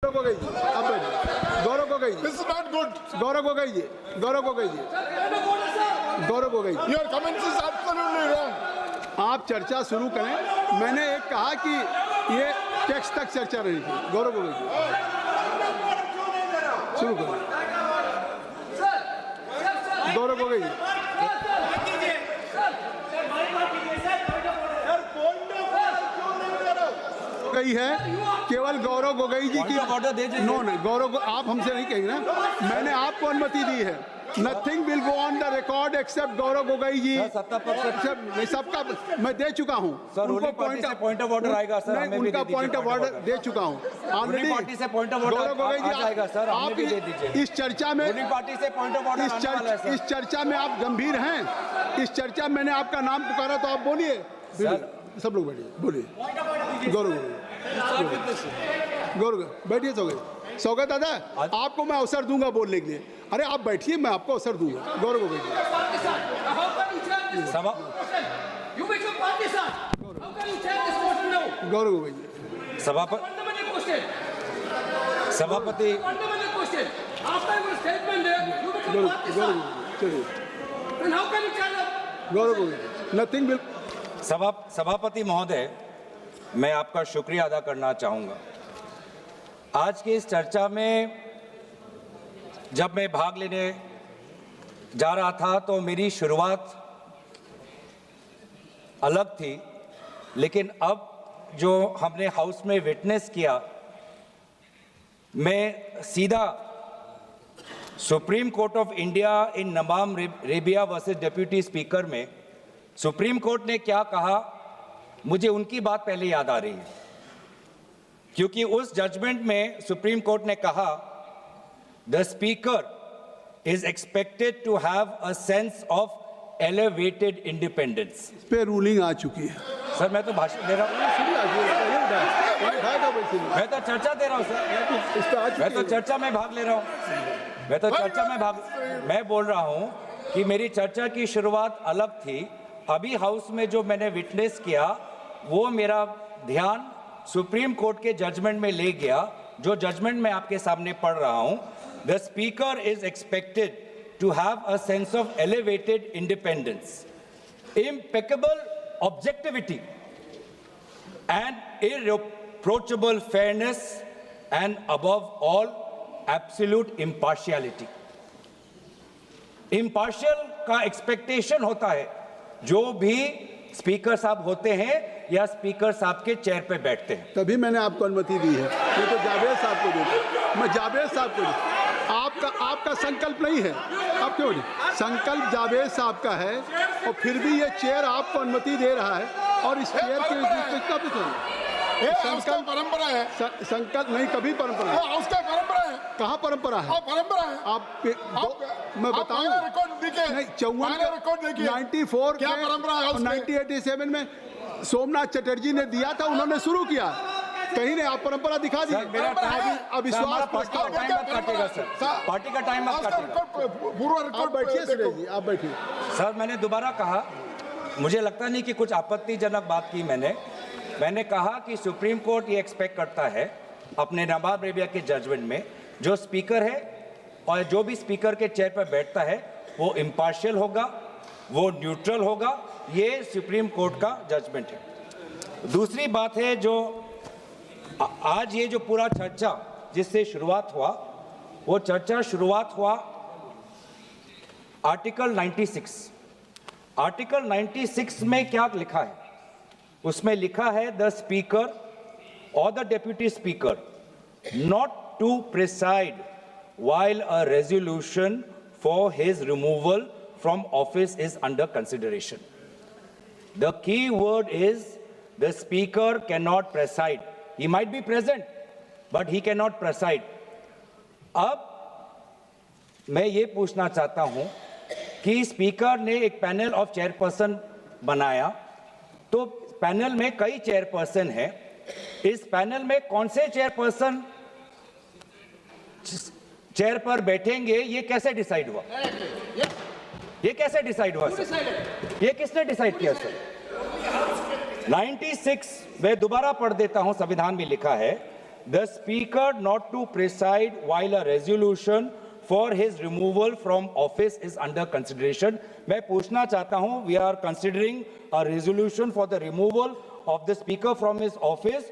गौरव गोगोई जी, आप बैठिए। गौरव गोगोई जी, This is not good. Gaurav Gogoi ji, Gaurav Gogoi ji, Gaurav Gogoi ji, Your comments is absolutely wrong. आप चर्चा शुरू करें। मैंने एक कहा कि ये टेक्स्ट तक चर्चा रही थी। गौरव गोगोई जी, शुरू करें। गौरव गोगोई जी, गई है केवल गौरव गोगोई जी की। नो नहीं, गौरव आप हमसे नहीं कहेंगे ना, मैंने आपको अनुमति दी है। Nothing will go on the record except Gaurav Gogoi ji. सत्ता पक्ष मैं सबका मैं दे चुका हूँ। उनको पॉइंट ऑफ ऑर्डर आएगा सर, मैं उनका पॉइंट ऑफ ऑर्डर दे चुका हूँ ऑलरेडी। पार्टी से point of Gaurav Gogoi order ji आएगा सर, आप भी दे दीजिए। इस चर्चा में रूलिंग पार्टी से पॉइंट ऑफ ऑर्डर इस चर्चा में आप गंभीर हैं। इस चर्चा में मैंने आपका नाम पुकारा तो आप बोलिए। सब लोग बैठिए, बोलिए। गौरव गौरव बैठिए। सौगत दादा, आपको मैं अवसर दूंगा बोलने के लिए। अरे आप बैठिए, मैं आपको अवसर दूंगा। गौरव गोगोई जी, गौरव गोगोई जी, सभापति गौरव गोगोई, नथिंग विल। सभापति महोदय, मैं आपका शुक्रिया अदा करना चाहूँगा। आज की इस चर्चा में जब मैं भाग लेने जा रहा था तो मेरी शुरुआत अलग थी, लेकिन अब जो हमने हाउस में विटनेस किया, मैं सीधा supreme court of India in Nabam Rebia versus deputy speaker में सुप्रीम कोर्ट ने क्या कहा, मुझे उनकी बात पहले याद आ रही है, क्योंकि उस जजमेंट में सुप्रीम कोर्ट ने कहा the speaker is expected to have a sense of elevated independence. इस पे रूलिंग आ चुकी है सर, मैं तो भाषण दे रहा हूँ, मैं तो चर्चा दे रहा हूँ सर, मैं तो चर्चा में भाग ले रहा हूँ, मैं बोल रहा हूँ कि मेरी चर्चा की शुरुआत अलग थी। अभी हाउस में जो मैंने विटनेस किया वो मेरा ध्यान सुप्रीम कोर्ट के जजमेंट में ले गया, जो जजमेंट मैं आपके सामने पढ़ रहा हूं। The speaker is expected to have a sense of elevated independence, impeccable objectivity and irreproachable fairness and above all absolute impartiality। impartial का एक्सपेक्टेशन होता है जो भी स्पीकर साहब होते हैं या स्पीकर साहब के चेयर पे बैठते हैं। तभी मैंने आपको अनुमति दी है। ये तो जावेद साहब को देता, मैं जावेद साहब को आपका संकल्प नहीं है। आप क्यों नहीं? संकल्प जावेद साहब का है और फिर भी ये चेयर आपको अनुमति दे रहा है और इस चेयर के संकल्प परंपरा है। संकल्प नहीं, कभी परंपरा है। उसका परंपरा है। कहाँ परंपरा है? परंपरा है। मैं बताऊं नहीं, 94 क्या परंपरा है? 1987 में सोमनाथ चटर्जी ने दिया था, उन्होंने शुरू किया। कहीं ने आप परंपरा दिखा दी। अविश्वास पार्टी का टाइम मत काटेगा सर, पार्टी का टाइम मत काटेगा। आप बैठिए सुरेश जी, आप बैठिए। सर, मैंने दोबारा कहा, मुझे लगता नहीं कि कुछ आपत्तिजनक बात की मैंने कहा कि सुप्रीम कोर्ट ये एक्सपेक्ट करता है अपने नबाम रेबिया के जजमेंट में, जो स्पीकर है और जो भी स्पीकर के चेयर पर बैठता है वो इम्पार्शियल होगा, वो न्यूट्रल होगा। ये सुप्रीम कोर्ट का जजमेंट है। दूसरी बात है, जो आज ये जो पूरा चर्चा जिससे शुरुआत हुआ, वो चर्चा शुरुआत हुआ आर्टिकल 96। आर्टिकल 96 में क्या लिखा है? उसमें लिखा है द स्पीकर और the deputy speaker not to preside while a resolution for his removal from office is under consideration. The key word is the speaker cannot preside. He might be present, but he cannot preside. अब मैं ये पूछना चाहता हूं कि speaker ने एक panel of chairperson बनाया, तो पैनल में कई चेयरपर्सन हैं। इस पैनल में कौन से चेयरपर्सन चेयर पर बैठेंगे, ये कैसे डिसाइड हुआ? ये कैसे डिसाइड हुआ सर? ये किसने डिसाइड किया सर? 96 मैं दोबारा पढ़ देता हूं, संविधान में लिखा है the speaker not to preside while a resolution for his removal from office is under consideration. मैं पूछना चाहता हूं, we are considering a resolution for the removal of the speaker from his office.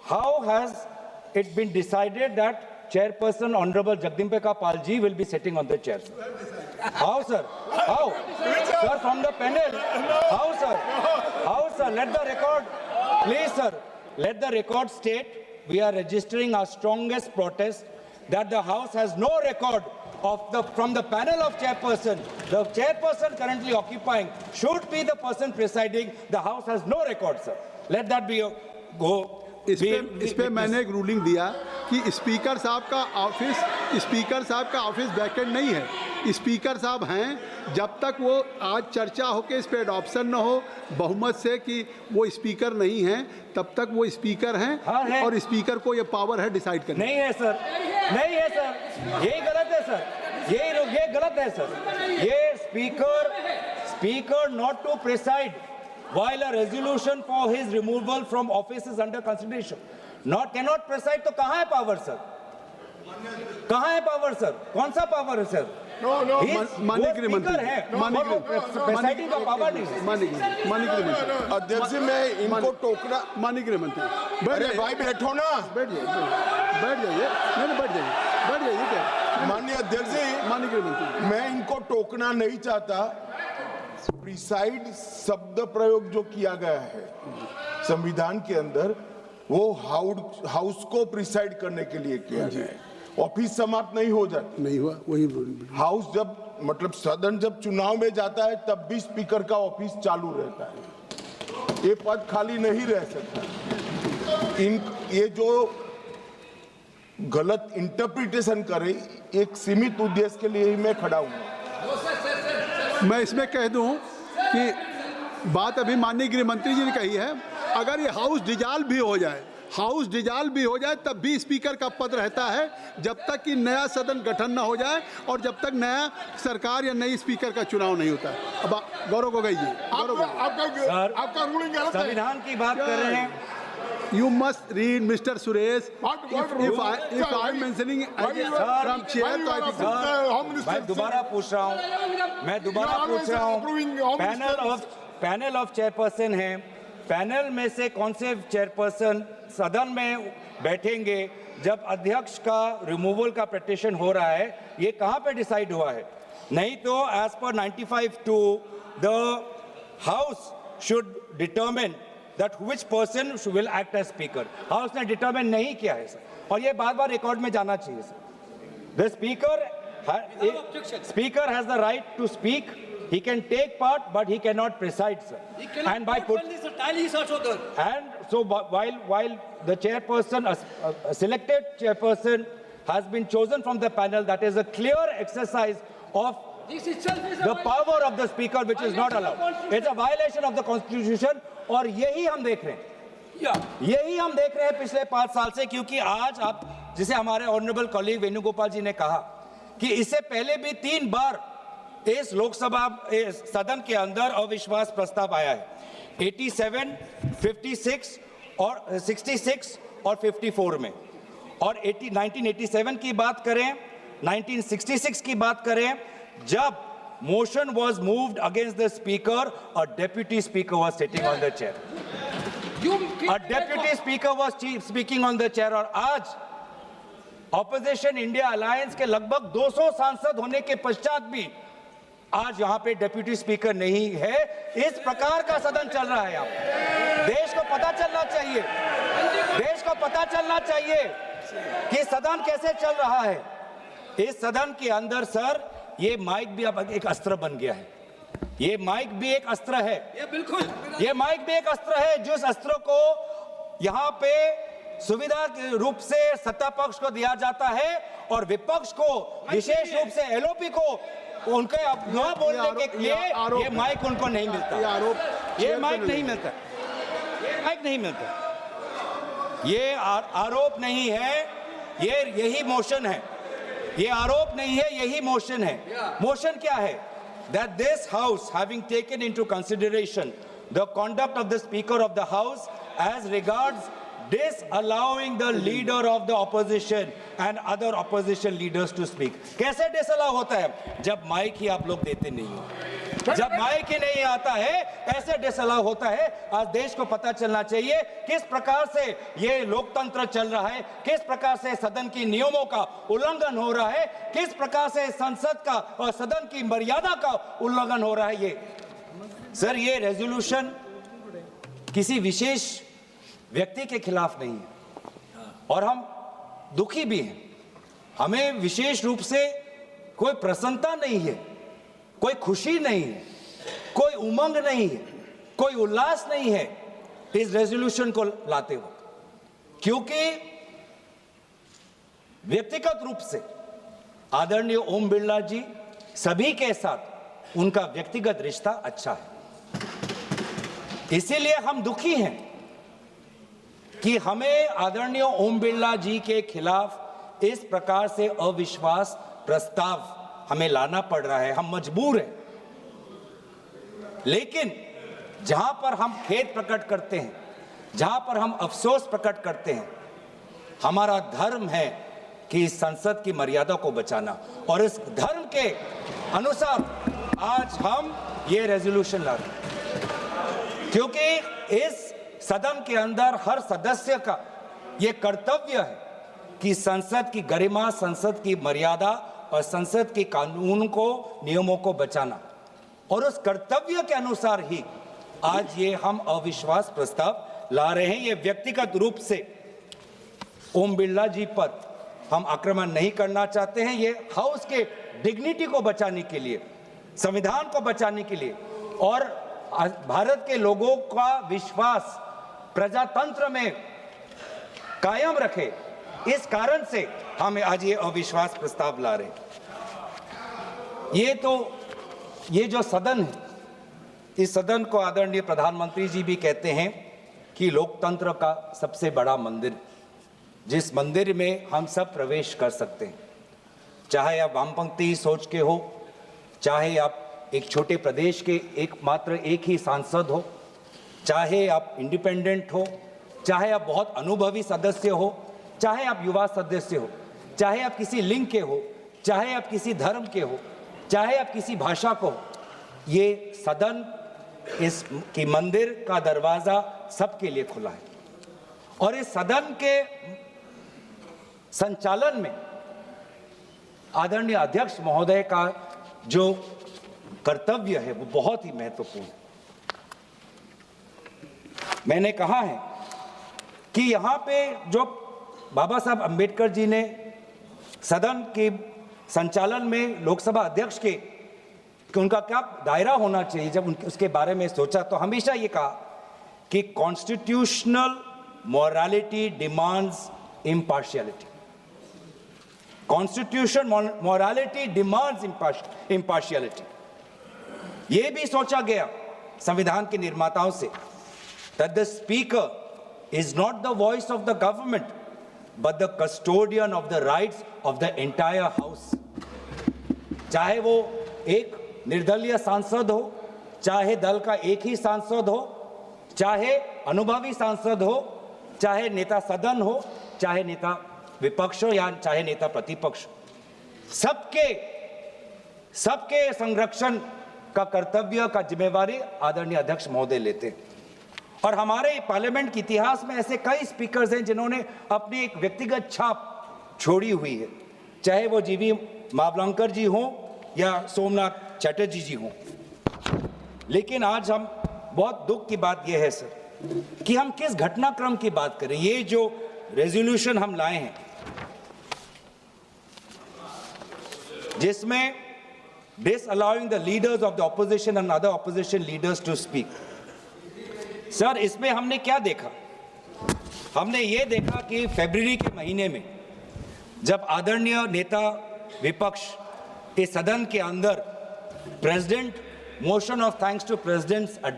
How has it been decided that Chairperson Honorable Jagdambika Pal ji will be sitting on the chair, sir? How, sir? How? Sir, from the panel. How, sir? How, sir? Let the record, please, sir. Let the record state we are registering our strongest protest that the House has no record from the panel of chairperson. The chairperson currently occupying should be the person presiding. The House has no record, sir. Let that be go. इस पे मैंने एक ruling दिया कि speaker साहब का office vacant नहीं है। स्पीकर साहब हैं जब तक वो आज चर्चा हो के इस पे एडॉप्शन न हो बहुमत से कि वो स्पीकर नहीं हैं, तब तक वो स्पीकर हैं। हाँ है। और स्पीकर को ये पावर है डिसाइड करने। नहीं है सर, नहीं है सर, यही गलत है सर, ये गलत है सर। ये speaker not to preside while a resolution for his removal from office is under consideration. Cannot preside, तो कहाँ है पावर सर? कहाँ है पावर सर? कौन सा पावर है सर? माननीय मंत्री है, प्रेसाइडिंग का पावर नहीं है। माननीय मंत्री अध्यक्ष जी, मैं इनको टोकना। माननीय मंत्री अरे भाई बैठो ना, बैठ जाइए नहीं बैठ जाइए क्या? माननीय अध्यक्ष जी, माननीय मंत्री मैं इनको टोकना नहीं चाहता। प्रिसाइड शब्द प्रयोग जो किया गया है संविधान के अंदर, वो हाउस को प्रिसाइड करने के लिए किया गया है। ऑफिस समाप्त नहीं हो जाती, नहीं हुआ वही हाउस जब मतलब सदन जब चुनाव में जाता है तब भी स्पीकर का ऑफिस चालू रहता है। ये पद खाली नहीं रह सकता। ये जो गलत इंटरप्रिटेशन करे, एक सीमित उद्देश्य के लिए ही मैं खड़ा हूं। मैं इसमें कह दूं कि बात अभी माननीय गृह मंत्री जी ने कही है, अगर ये हाउस डिजॉल्व भी हो जाए तब भी स्पीकर का पद रहता है जब तक कि नया सदन गठन न हो जाए और जब तक नया सरकार या नई स्पीकर का चुनाव नहीं होता है। अब गौरव गोगोई जी, आपका रूलिंग गलत है। संविधान की बात कर रहे हैं। You must read, Mr. Suresh. If I am mentioning from chair, तो I think मैं दोबारा पूछ रहा हूँ, पैनल ऑफ चेयरपर्सन है, पैनल में से कौन से चेयरपर्सन सदन में बैठेंगे जब अध्यक्ष का रिमूवल का पिटीशन हो रहा है, ये कहाँ पे डिसाइड हुआ है? नहीं तो as per 95(2) the house should determine that which person will act as speaker. House ने डिटरमिन नहीं किया है सर, और ये बार-बार रिकॉर्ड में जाना चाहिए sir. The speaker has the right to speak. He can take part, but he cannot preside, sir. And by and so while the chairperson, a selected chairperson, has been chosen from the panel, that is a clear exercise of the power of the speaker, which is not allowed. It's a violation of the constitution. और यही हम देख रहे हैं पिछले 5 साल से, क्योंकि आज आप जिसे हमारे ऑनरेबल कॉलीग वेणुगोपाल जी ने कहा कि इससे पहले भी 3 बार इस लोकसभा सदन के अंदर अविश्वास प्रस्ताव आया है, 87, 56 और 66 और 54 में। और 1987 की बात करें, 1966 की बात करें, जब motion was moved against the speaker, a deputy speaker was sitting on the chair. A deputy speaker was speaking on the chair। और आज ऑपोजिशन इंडिया अलायंस के लगभग 200 सांसद होने के पश्चात भी आज यहाँ पे डेप्यूटी स्पीकर नहीं है। इस प्रकार का सदन चल रहा है यहाँ पे। देश को पता चलना चाहिए कि सदन कैसे चल रहा है। इस सदन के अंदर सर ये माइक भी अब एक अस्त्र बन गया है। ये माइक भी एक अस्त्र है, ये माइक भी एक अस्त्र है, जिस अस्त्र को यहाँ पे सुविधा के रूप से सत्ता पक्ष को दिया जाता है और विपक्ष को, विशेष रूप से एलओपी को, उनके न बोलने के लिए ये माइक उनको नहीं मिलता। ये माइक नहीं मिलता। ये आरोप नहीं है, ये यही मोशन है। ये आरोप नहीं है, यही मोशन है। मोशन क्या है? That this house, having taken into consideration the conduct of the Speaker of the House as regards disallowing the leader of the opposition and other opposition leaders to speak. कैसे disallow होता है? जब mic ही आप लोग देते नहीं हो, जब माइक ही नहीं आता है, ऐसे डिसअलाउ होता है। आज देश को पता चलना चाहिए किस प्रकार से ये लोकतंत्र चल रहा है, किस प्रकार से सदन की नियमों का उल्लंघन हो रहा है, किस प्रकार से संसद का और सदन की मर्यादा का उल्लंघन हो रहा है। ये सर, ये रेजोल्यूशन किसी विशेष व्यक्ति के खिलाफ नहीं है और हम दुखी भी हैं। हमें विशेष रूप से कोई प्रसन्नता नहीं है, कोई खुशी नहीं है, कोई उमंग नहीं है, कोई उल्लास नहीं है इस रेजोल्यूशन को लाते हुए, क्योंकि व्यक्तिगत रूप से आदरणीय ओम बिरला जी सभी के साथ उनका व्यक्तिगत रिश्ता अच्छा है। इसीलिए हम दुखी हैं कि हमें आदरणीय ओम बिरला जी के खिलाफ इस प्रकार से अविश्वास प्रस्ताव हमें लाना पड़ रहा है। हम मजबूर हैं, लेकिन जहां पर हम खेद प्रकट करते हैं, जहां पर हम अफसोस प्रकट करते हैं, हमारा धर्म है कि संसद की मर्यादा को बचाना, और इस धर्म के अनुसार आज हम ये रेजोल्यूशन ला रहे हैं, क्योंकि इस सदन के अंदर हर सदस्य का ये कर्तव्य है कि संसद की गरिमा, संसद की मर्यादा और संसद के कानून को, नियमों को बचाना, और उस कर्तव्य के अनुसार ही आज ये हम अविश्वास प्रस्ताव ला रहे हैं। ये व्यक्तिगत रूप से ओम बिरला जी पर हम आक्रमण नहीं करना चाहते हैं। ये हाउस के डिग्निटी को बचाने के लिए, संविधान को बचाने के लिए और भारत के लोगों का विश्वास प्रजातंत्र में कायम रखे, इस कारण से हम आज ये अविश्वास प्रस्ताव ला रहे हैं। ये जो सदन है, इस सदन को आदरणीय प्रधानमंत्री जी भी कहते हैं कि लोकतंत्र का सबसे बड़ा मंदिर, जिस मंदिर में हम सब प्रवेश कर सकते हैं, चाहे आप वामपंथी सोच के हो, चाहे आप एक छोटे प्रदेश के एक ही सांसद हो, चाहे आप इंडिपेंडेंट हो, चाहे आप बहुत अनुभवी सदस्य हो, चाहे आप युवा सदस्य हो, चाहे आप किसी लिंग के हो, चाहे आप किसी धर्म के हो, चाहे आप किसी भाषा को हो, ये सदन, इस की मंदिर का दरवाजा सबके लिए खुला है। और इस सदन के संचालन में आदरणीय अध्यक्ष महोदय का जो कर्तव्य है वो बहुत ही महत्वपूर्ण है। मैंने कहा है कि यहाँ पे जो बाबा साहब अंबेडकर जी ने सदन के संचालन में लोकसभा अध्यक्ष के कि उनका क्या दायरा होना चाहिए, जब उसके बारे में सोचा तो हमेशा ये कहा कि constitutional morality demands impartiality. Constitution morality demands impartiality. ये भी सोचा गया संविधान के निर्माताओं से that the speaker is not the voice of the government but the custodian of the rights of the entire house। चाहे वो एक निर्दलीय सांसद हो, चाहे दल का एक ही सांसद हो, चाहे अनुभवी सांसद हो, चाहे नेता सदन हो, चाहे नेता विपक्ष हो या चाहे नेता प्रतिपक्ष, सबके संरक्षण का कर्तव्य का जिम्मेवारी आदरणीय अध्यक्ष महोदय लेते हैं। और हमारे पार्लियामेंट के इतिहास में ऐसे कई स्पीकर्स हैं जिन्होंने अपनी एक व्यक्तिगत छाप छोड़ी हुई है, चाहे वो जीवी मावलंकर जी हों या सोमनाथ चटर्जी जी हों। लेकिन आज हम बहुत दुख की बात यह है सर कि हम किस घटनाक्रम की बात करें। ये जो रेजोल्यूशन हम लाए हैं जिसमें disallowing the leaders of the opposition and other opposition leaders to speak, sir इसमें हमने क्या देखा? हमने ये देखा कि फरवरी के महीने में जब आदरणीय नेता विपक्ष इस सदन के अंदर president motion of thanks to presidents